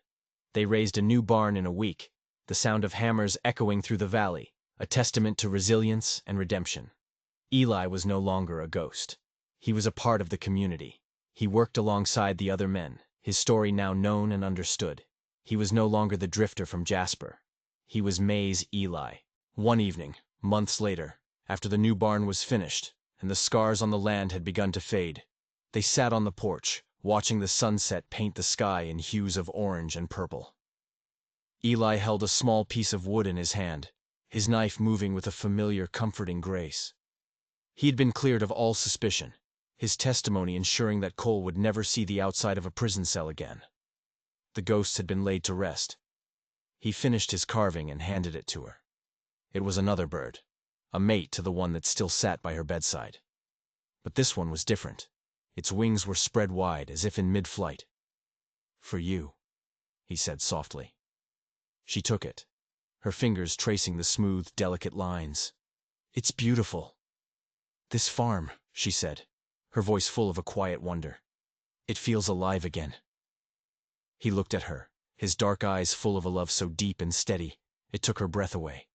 They raised a new barn in a week, the sound of hammers echoing through the valley, a testament to resilience and redemption. Eli was no longer a ghost. He was a part of the community. He worked alongside the other men, his story now known and understood. He was no longer the drifter from Jasper. He was May's Eli. One evening, months later, after the new barn was finished, and the scars on the land had begun to fade, they sat on the porch, watching the sunset paint the sky in hues of orange and purple. Eli held a small piece of wood in his hand, his knife moving with a familiar, comforting grace. He had been cleared of all suspicion, his testimony ensuring that Cole would never see the outside of a prison cell again. The ghosts had been laid to rest. He finished his carving and handed it to her. It was another bird, a mate to the one that still sat by her bedside. But this one was different. Its wings were spread wide, as if in mid-flight. "For you," he said softly. She took it, her fingers tracing the smooth, delicate lines. "It's beautiful." "This farm," she said, her voice full of a quiet wonder. "It feels alive again." He looked at her, his dark eyes full of a love so deep and steady, it took her breath away.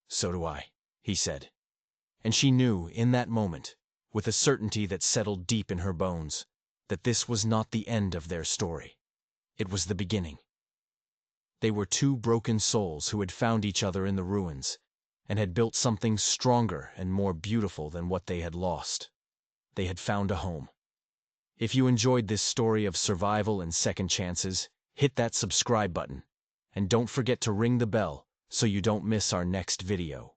"So do I," he said. And she knew, in that moment, with a certainty that settled deep in her bones, that this was not the end of their story. It was the beginning. They were two broken souls who had found each other in the ruins, and had built something stronger and more beautiful than what they had lost. They had found a home. If you enjoyed this story of survival and second chances, hit that subscribe button, and don't forget to ring the bell so you don't miss our next video.